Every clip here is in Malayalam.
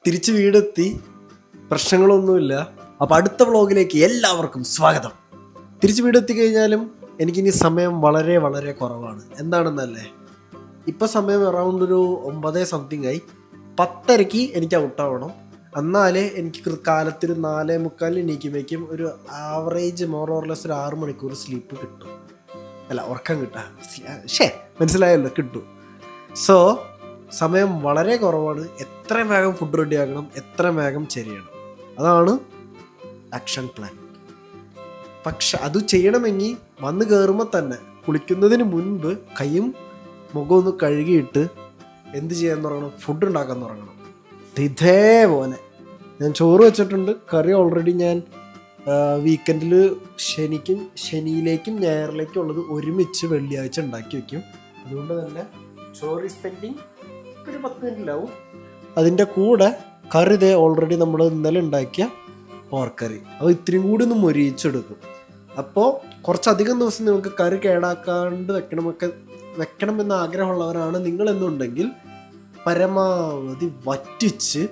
തിരിച്ച് വീടെത്തി, പ്രശ്നങ്ങളൊന്നുമില്ല. അപ്പോൾ അടുത്ത വ്ളോഗിലേക്ക് എല്ലാവർക്കും സ്വാഗതം. തിരിച്ച് വീടെത്തി കഴിഞ്ഞാലും എനിക്കിനി സമയം വളരെ വളരെ കുറവാണ്. എന്താണെന്നല്ലേ, ഇപ്പോൾ സമയം അറൗണ്ട് ഒരു 9 സംതിങ് ആയി. 10:30 എനിക്ക് ഔട്ടാവണം. എന്നാലേ എനിക്ക് കാലത്തൊരു 4:45 എണീക്കുമ്പോഴേക്കും ഒരു ആവറേജ് മോറോർലെസ് ഒരു 6 മണിക്കൂർ സ്ലീപ്പ് കിട്ടും. അല്ല, ഉറക്കം കിട്ടാം. മനസ്സിലായല്ലോ, കിട്ടും. സോ സമയം വളരെ കുറവാണ്. എത്രയും വേഗം ഫുഡ് റെഡിയാക്കണം, എത്രയും വേഗം ചെയ്യണം. അതാണ് ആക്ഷൻ പ്ലാൻ. പക്ഷെ അത് ചെയ്യണമെങ്കിൽ വന്ന് കയറുമ്പോൾ തന്നെ കുളിക്കുന്നതിന് മുൻപ് കൈയും മുഖം ഒന്ന് കഴുകിയിട്ട് എന്ത് ചെയ്യാൻ തുടങ്ങണം? ഫുഡ് ഉണ്ടാക്കാൻ തുടങ്ങണം. ഇതേപോലെ ഞാൻ ചോറ് വെച്ചിട്ടുണ്ട്. കറി ഓൾറെഡി ഞാൻ വീക്കെൻഡിൽ ശനിയിലേക്കും ഞായറിലേക്കും ഉള്ളത് ഒരുമിച്ച് വെള്ളിയാഴ്ച ഉണ്ടാക്കി വയ്ക്കും. അതുകൊണ്ട് തന്നെ ചോറ് സ്പെൻഡിങ് ഒരു 10 മിനിറ്റിലാവും. അതിൻ്റെ കൂടെ കറി ഇതേ ഓൾറെഡി നമ്മൾ ഇന്നലെ ഉണ്ടാക്കിയ പോർക്കറി, അപ്പോൾ ഇത്രയും കൂടി ഒന്ന് മൊരിയിച്ചെടുക്കും. അപ്പോൾ കുറച്ചധികം ദിവസം നിങ്ങൾക്ക് കറി കേടാക്കാണ്ട് വെക്കണമെന്ന് ആഗ്രഹമുള്ളവരാണ് നിങ്ങളെന്നുണ്ടെങ്കിൽ പരമാവധി വറ്റിച്ച്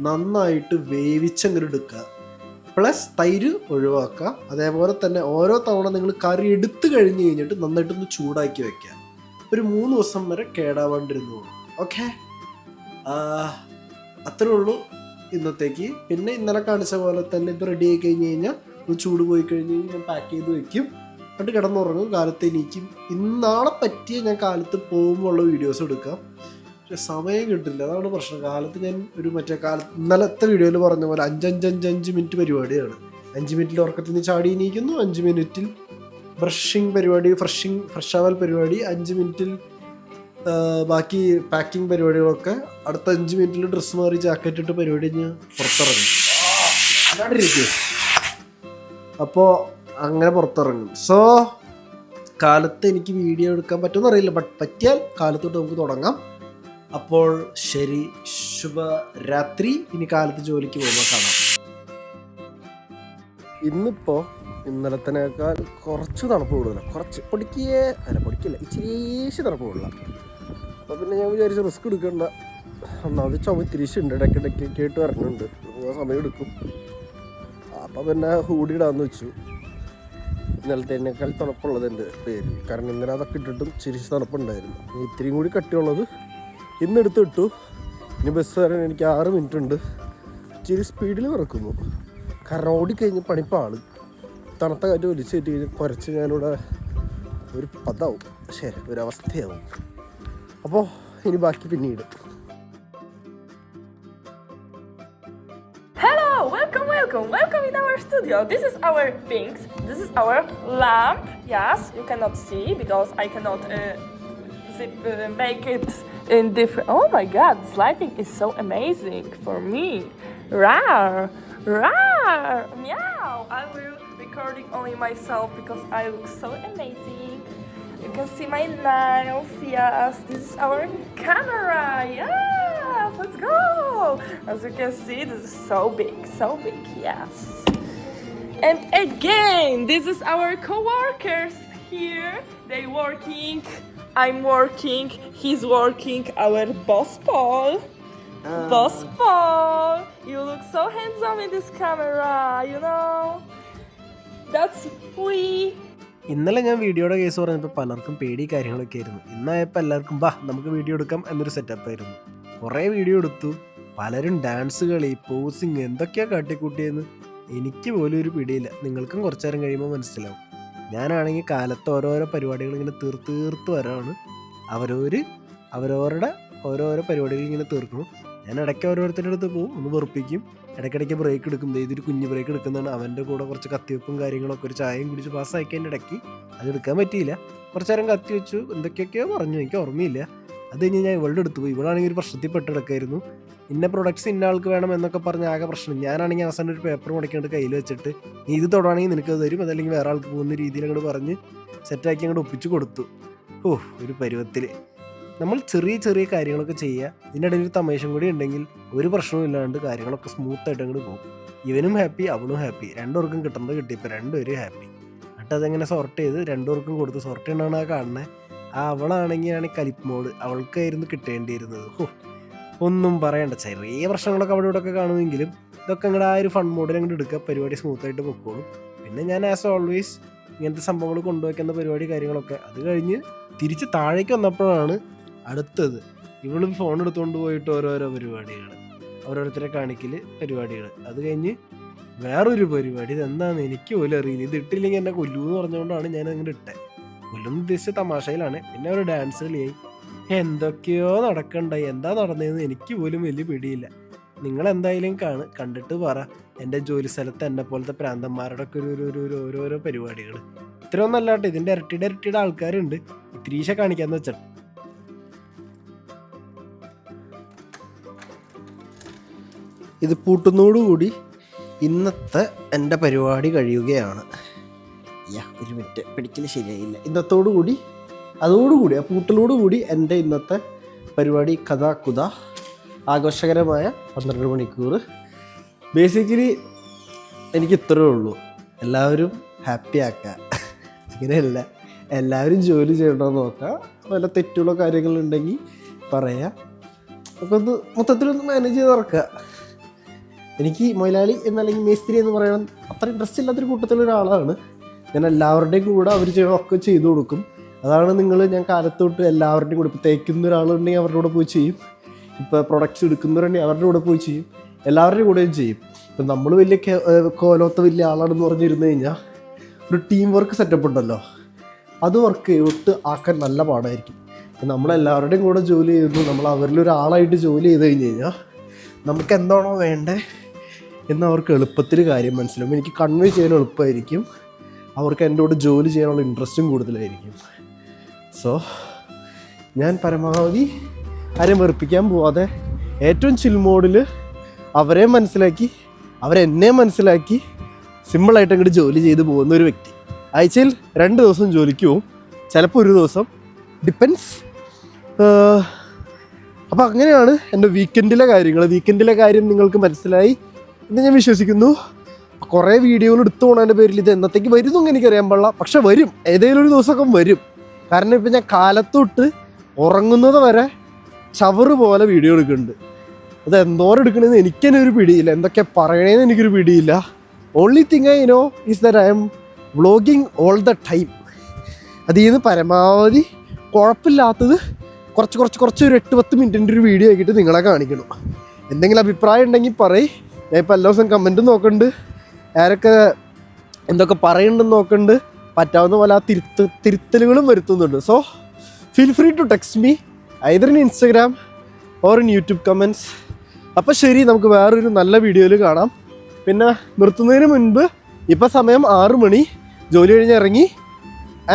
നന്നായിട്ട് വേവിച്ചങ്ങനെ എടുക്കുക. പ്ലസ് തൈര് ഒഴിവാക്കുക. അതേപോലെ തന്നെ ഓരോ തവണ നിങ്ങൾ കറി എടുത്തു കഴിഞ്ഞ് കഴിഞ്ഞിട്ട് നന്നായിട്ടൊന്ന് ചൂടാക്കി വെക്കുക. ഒരു 3 ദിവസം വരെ കേടാവാണ്ടിരുന്നോളൂ. ഓക്കെ, അത്രേ ഉള്ളൂ ഇന്നത്തേക്ക്. പിന്നെ ഇന്നലെ കാണിച്ച പോലെ തന്നെ ഇപ്പോൾ റെഡി ആയി കഴിഞ്ഞ് കഴിഞ്ഞാൽ ഒന്ന് ചൂട് പോയി കഴിഞ്ഞ് കഴിഞ്ഞാൽ ഞാൻ പാക്ക് ചെയ്ത് വെക്കും. എന്നിട്ട് കിടന്നുറങ്ങും. കാലത്ത് എണീക്കും. നാളെ പറ്റിയ ഞാൻ കാലത്ത് പോകുമ്പോൾ ഉള്ള വീഡിയോസ് എടുക്കാം. പക്ഷെ സമയം കിട്ടില്ല, അതാണ് പ്രശ്നം. കാലത്ത് ഞാൻ ഒരു ഇന്നലത്തെ വീഡിയോയിൽ പറഞ്ഞ പോലെ 5 മിനിറ്റ് പരിപാടിയാണ്. 5 മിനിറ്റിൽ ഉറക്കത്തിൽ നിന്ന് ചാടി എണീക്കുന്നു, 5 മിനിറ്റിൽ ബ്രഷിങ് പരിപാടി, ഫ്രഷ് ആവൽ പരിപാടി, 5 മിനിറ്റിൽ ബാക്കി പാക്കിംഗ് പരിപാടികളൊക്കെ, അടുത്ത 5 മിനിറ്റിൽ ഡ്രസ്സ് മാറി ജാക്കറ്റ് ഇട്ട് പരിപാടി ഞാൻ പുറത്തിറങ്ങും. അപ്പോൾ അങ്ങനെ പുറത്തിറങ്ങും. സോ കാലത്ത് എനിക്ക് വീഡിയോ എടുക്കാൻ പറ്റുമെന്ന് അറിയില്ല, ബട്ട് പറ്റിയാൽ കാലത്തോട്ട് നമുക്ക് തുടങ്ങാം. അപ്പോൾ ശരി, ശുഭരാത്രി. ഇനി കാലത്ത് ജോലിക്ക് പോകുമ്പോൾ കാണാം. ഇന്നിപ്പോൾ ഇന്നലത്തേക്കാൾ കുറച്ച് തണുപ്പ് കൂടുതലാണ്. പൊടിക്കില്ല, ഇച്ചിരി തണുപ്പ് കൂടുതലാണ്. അപ്പോൾ പിന്നെ ഞാൻ വിചാരിച്ച റിസ്ക് എടുക്കണ്ട. ഒന്നാമത് ചുമത്തിരിച്ചുണ്ട്, ഇടയ്ക്കിടയ്ക്ക് കേട്ട് ഇറങ്ങുന്നുണ്ട്, സമയം എടുക്കും. അപ്പോൾ പിന്നെ ഹൂഡി ഇടാമെന്ന് വെച്ചു. ഇന്നലത്തേക്കാൾ തണുപ്പുള്ളതിൻ്റെ പേര്, കാരണം ഇന്നലെ അതൊക്കെ ഇട്ടിട്ടും ചിരിച്ച് തണുപ്പുണ്ടായിരുന്നു. ഇത്തിരിയും കൂടി കട്ടിയുള്ളത് ഇന്നെടുത്ത് ഇട്ടു. ഇനി ബസ് വരാൻ എനിക്ക് 6 മിനിറ്റ് ഉണ്ട്. ഇച്ചിരി സ്പീഡിൽ വിറക്കുന്നു, കാരണം ഓടിക്കഴിഞ്ഞ് പണിപ്പാണ്. തണുത്ത കാറ്റ് വലിച്ചു കയറ്റി കഴിഞ്ഞ് കുറച്ച് ഞാനിവിടെ ഒരു പതാവും, ഒരവസ്ഥയാവും. അപ്പോൾ ഇനി ബാക്കി പിന്നീട്. Welcome in our studio. This is our things. This is our lamp. Yes, you cannot see because I cannot make it in different. Oh my God, this lighting is so amazing for me. Rar, meow. I will recording only myself because I look so amazing. You can see my nails. Yes, this is our camera. Yes, let's go. As you can see, this is so big. Yes. And again, this is our co-workers here. They working. I'm working. He's working. Our boss Paul. Boss Paul, you look so handsome in this camera. You know. That's we. ഇന്നലെ ഞാൻ വീഡിയോയുടെ കേസ് പറഞ്ഞപ്പോൾ പലർക്കും പേടി കാര്യങ്ങളൊക്കെ ആയിരുന്നു. ഇന്നായപ്പോൾ എല്ലാവർക്കും നമുക്ക് വീഡിയോ എടുക്കാം എന്നൊരു സെറ്റപ്പായിരുന്നു. കുറേ വീഡിയോ എടുത്തു. പലരും ഡാൻസ് കളി, പോസിങ്, എന്തൊക്കെയാണ് കാട്ടിക്കൂട്ടിയെന്ന് എനിക്ക് പോലും ഒരു പിടിയില്ല. നിങ്ങൾക്കും കുറച്ചു നേരം കഴിയുമ്പോൾ മനസ്സിലാവും. ഞാനാണെങ്കിൽ കാലത്ത് ഓരോരോ പരിപാടികൾ ഇങ്ങനെ തീർത്ത് വരാണ്. അവരവരുടെ ഓരോരോ പരിപാടികൾ ഇങ്ങനെ തീർക്കണം. ഞാൻ ഇടയ്ക്ക് ഓരോരുത്തരുടെ അടുത്ത് പോകും, ഒന്ന് വെറുപ്പിക്കും. ഇടയ്ക്കിടയ്ക്ക് ബ്രേക്ക് എടുക്കും. ഇതൊരു കുഞ്ഞ് ബ്രേക്ക് എടുക്കുന്നതാണ്. അവൻ്റെ കൂടെ കുറച്ച് കത്തിവെപ്പും കാര്യങ്ങളൊക്കെ, ഒരു ചായയും കുടിച്ച് പാസ്സാക്കിയതിൻ്റെ ഇടയ്ക്ക് അത് എടുക്കാൻ പറ്റിയില്ല. കുറച്ച് നേരം കത്തി വെച്ചു, എന്തൊക്കെയൊക്കെയോ പറഞ്ഞു, എനിക്ക് ഓർമ്മയില്ല. അത് കഴിഞ്ഞ് ഞാൻ ഇവളുടെ അടുത്ത് പോയി. ഇവളാണെങ്കിൽ ഒരു പ്രശ്നത്തിൽ പെട്ടെടുക്കായിരുന്നു. ഇന്ന പ്രൊഡക്ട്സ് ഇന്ന ആൾക്ക് വേണം എന്നൊക്കെ പറഞ്ഞ് ആകെ പ്രശ്നം. ഞാനാണെങ്കിൽ അവസാനം ഒരു പേപ്പർ മുടക്കേണ്ട കയ്യിൽ വെച്ചിട്ട്, നീ ഇത് തൊടാണെങ്കിൽ നിനക്കത് തരും, അതല്ലെങ്കിൽ വേറെ ആൾക്ക് പോകുന്ന രീതിയിൽ അങ്ങോട്ട് പറഞ്ഞ് സെറ്റാക്കി അങ്ങോട്ട് ഒപ്പിച്ച് കൊടുത്തു. ഒരു പരുവത്തിൽ നമ്മൾ ചെറിയ കാര്യങ്ങളൊക്കെ ചെയ്യുക. ഇതിനിടയിൽ ഒരു തമാശം കൂടി ഉണ്ടെങ്കിൽ ഒരു പ്രശ്നവും ഇല്ലാണ്ട് കാര്യങ്ങളൊക്കെ സ്മൂത്തായിട്ട് അങ്ങോട്ട് പോകും. ഇവനും ഹാപ്പി, അവനും ഹാപ്പി, രണ്ടുപേർക്കും കിട്ടുന്നത് കിട്ടിയപ്പോൾ രണ്ടുപേരും ഹാപ്പി. എന്നിട്ട് അതെങ്ങനെ സോർട്ട് ചെയ്ത് രണ്ടുപേർക്കും കൊടുത്ത് സോർട്ട് ചെയ്യണമെന്നാണ് കാണുന്നത്. അവളാണെങ്കിൽ കലിപ്പ് മോഡ്, അവൾക്കായിരുന്നു കിട്ടേണ്ടിയിരുന്നത്. ഒന്നും പറയണ്ട, ചെറിയ പ്രശ്നങ്ങളൊക്കെ അവിടെ ഇവിടെ ഒക്കെ കാണുമെങ്കിലും ഇതൊക്കെ അങ്ങോട്ട് ആ ഒരു ഫൺ മോഡിൽ അങ്ങോട്ട് എടുക്കുക, പരിപാടി സ്മൂത്തായിട്ട് പൊക്കോളും. പിന്നെ ഞാൻ ആസ് ഓൾവേസ് ഇങ്ങനത്തെ സംഭവങ്ങൾ കൊണ്ടുവയ്ക്കുന്ന പരിപാടി കാര്യങ്ങളൊക്കെ. അത് കഴിഞ്ഞ് തിരിച്ച് താഴേക്ക് വന്നപ്പോഴാണ് അടുത്തത് ഇവള് ഫോൺ എടുത്തുകൊണ്ട് പോയിട്ട് ഓരോരോ പരിപാടികൾ, ഓരോരുത്തരെ കാണിക്കൽ പരിപാടികൾ. അത് കഴിഞ്ഞ് വേറൊരു പരിപാടി, ഇതെന്താണെന്ന് എനിക്ക് പോലും അറിയില്ല. ഇത് ഇട്ടില്ലെങ്കിൽ എന്നെ കൊല്ലൂന്ന് പറഞ്ഞുകൊണ്ടാണ് ഞാൻ അങ്ങോട്ട് ഇട്ടത്. കൊല്ലുന്ന ഉദ്ദേശിച്ച തമാശയിലാണ്. പിന്നെ ഒരു ഡാൻസ് കളിയായി, എന്തൊക്കെയോ നടക്കണ്ടായി. എന്താ നടന്നതെന്ന് എനിക്ക് പോലും വലിയ പിടിയില്ല. നിങ്ങളെന്തായാലും കണ്ടിട്ട് പറ. എൻ്റെ ജോലി സ്ഥലത്ത് എന്നെ പോലത്തെ പ്രാന്തന്മാരുടെ ഒക്കെ ഒരു ഓരോരോ പരിപാടികൾ. ഇത്രയൊന്നും അല്ലാട്ടെ, ഇതിൻ്റെ ഇരട്ടിയുടെ ആൾക്കാരുണ്ട്. ഇത്തിരീശ കാണിക്കാന്ന് വെച്ചാൽ ഇത് പൂട്ടുന്നതോടുകൂടി ഇന്നത്തെ എൻ്റെ പരിപാടി കഴിയുകയാണ്. ഒരു മിനിറ്റ്, പിടിക്കൽ ശരിയായില്ല. അതോടുകൂടി ആ പൂട്ടലോടുകൂടി എൻ്റെ ഇന്നത്തെ പരിപാടി കഥ ആഘോഷകരമായ 12 മണിക്കൂർ. ബേസിക്കലി എനിക്ക് ഇത്രയേ ഉള്ളൂ. എല്ലാവരും ഹാപ്പി ആക്കുക, അങ്ങനെയല്ല, എല്ലാവരും ജോലി ചെയ്യണമെന്ന് നോക്കുക. വല്ല തെറ്റുള്ള കാര്യങ്ങളുണ്ടെങ്കിൽ പറയാം, ഒക്കെ ഒന്ന് മൊത്തത്തിലൊന്ന് മാനേജ് ചെയ്ത് നടക്കുക. എനിക്ക് മൊയിലാളി എന്നല്ലെങ്കിൽ മേസ്ത്രി എന്ന് പറയണം അത്ര ഇൻട്രസ്റ്റ് ഇല്ലാത്തൊരു കൂട്ടത്തിലൊരാളാണ് ഞാൻ. എല്ലാവരുടെയും കൂടെ അവർ ഒക്കെ ചെയ്തു കൊടുക്കും. അതാണ് ഞാൻ കാലത്തോട്ട് എല്ലാവരുടെയും കൂടെ, ഇപ്പോൾ തേക്കുന്ന ഒരാളുണ്ടെങ്കിൽ അവരുടെ കൂടെ പോയി ചെയ്യും, ഇപ്പോൾ പ്രൊഡക്ട്സ് എടുക്കുന്നവരുണ്ടെങ്കിൽ അവരുടെ കൂടെ പോയി ചെയ്യും, എല്ലാവരുടെയും കൂടെയും ചെയ്യും. ഇപ്പം നമ്മൾ വലിയ കോലോത്ത വലിയ ആളാണെന്ന് പറഞ്ഞിരുന്നു കഴിഞ്ഞാൽ ഒരു ടീം വർക്ക് സെറ്റപ്പ് ഉണ്ടല്ലോ, അത് വർക്ക് ഒട്ട് ആക്കാൻ നല്ല പാടായിരിക്കും. അപ്പം നമ്മളെല്ലാവരുടെയും കൂടെ ജോലി ചെയ്യുന്നു, നമ്മൾ അവരിലൊരാളായിട്ട് ജോലി ചെയ്ത് കഴിഞ്ഞ് കഴിഞ്ഞാൽ നമുക്ക് എന്താണോ വേണ്ടത് എന്ന് അവർക്ക് എളുപ്പത്തിൽ കാര്യം മനസ്സിലാവും. എനിക്ക് കൺവേ ചെയ്യാൻ എളുപ്പമായിരിക്കും, അവർക്ക് എൻ്റെ കൂടെ ജോലി ചെയ്യാനുള്ള ഇൻട്രസ്റ്റും കൂടുതലായിരിക്കും. സോ ഞാൻ പരമാവധി ആരെയും വെറുപ്പിക്കാൻ പോവാതെ ഏറ്റവും ചിൽ മോഡിൽ അവരെ മനസ്സിലാക്കി അവരെന്നെ മനസ്സിലാക്കി സിമ്പിളായിട്ട് അങ്ങോട്ട് ജോലി ചെയ്ത് പോകുന്ന ഒരു വ്യക്തി. ആഴ്ചയിൽ 2 ദിവസം ജോലിക്ക് പോവും, ചിലപ്പോൾ ഒരു ദിവസം, ഡിപ്പെൻസ്. അപ്പോൾ അങ്ങനെയാണ് എൻ്റെ വീക്കെൻഡിലെ കാര്യങ്ങൾ. വീക്കെൻഡിലെ കാര്യം നിങ്ങൾക്ക് മനസ്സിലായി എന്ന് ഞാൻ വിശ്വസിക്കുന്നു. കുറേ വീഡിയോകൾ എടുത്തു പോകണതിൻ്റെ പേരിൽ ഇത് എന്നത്തേക്ക് വരുമെന്നൊന്നും എനിക്കറിയാൻ പാടില്ല, പക്ഷെ വരും, ഏതെങ്കിലും ഒരു ദിവസമൊക്കെ വരും. കാരണം ഇപ്പം ഞാൻ കാലത്തൊട്ട് ഉറങ്ങുന്നത് വരെ ചവറ് പോലെ വീഡിയോ എടുക്കുന്നുണ്ട്. അത് എന്തോരം എടുക്കണമെന്ന് എനിക്ക് തന്നെ ഒരു പിടിയില്ല, എന്തൊക്കെ പറയണേന്ന് എനിക്കൊരു പിടിയില്ല. Only thing I know is that I am vlogging all the time. അതിൽ നിന്ന് പരമാവധി കുഴപ്പമില്ലാത്തത് കുറച്ച് ഒരു 8-10 മിനിറ്റിൻ്റെ ഒരു വീഡിയോ ആക്കിയിട്ട് നിങ്ങളെ കാണിക്കണം. എന്തെങ്കിലും അഭിപ്രായം ഉണ്ടെങ്കിൽ പറയും. ഞാൻ ഇപ്പോൾ എല്ലാ ദിവസം കമൻറ്റും നോക്കുന്നുണ്ട്, ആരൊക്കെ എന്തൊക്കെ പറയുന്നുണ്ടെന്ന് നോക്കുന്നുണ്ട്. പറ്റാവുന്ന പോലെ ആ തിരുത്തലുകളും വരുത്തുന്നുണ്ട്. So feel free to text me either in Instagram or in YouTube comments. അപ്പോൾ ശരി, നമുക്ക് വേറൊരു നല്ല വീഡിയോയിൽ കാണാം. പിന്നെ നിർത്തുന്നതിന് മുൻപ് ഇപ്പോൾ സമയം 6 മണി, ജോലി കഴിഞ്ഞ് ഇറങ്ങി.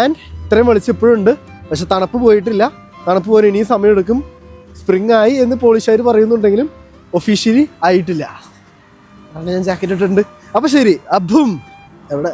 ആൻഡ് ഇത്രയും വെളിച്ചെപ്പോഴുണ്ട്, പക്ഷെ തണുപ്പ് പോയിട്ടില്ല. തണുപ്പ് പോകാൻ ഇനിയും സമയമെടുക്കും. സ്പ്രിങ് ആയി എന്ന് പോളിഷുകാർ പറയുന്നുണ്ടെങ്കിലും ഒഫീഷ്യലി ആയിട്ടില്ല. അതാണ് ഞാൻ ജാക്കറ്റ് ഇട്ടിട്ടുണ്ട്. അപ്പോൾ ശരി, അബും എവിടെ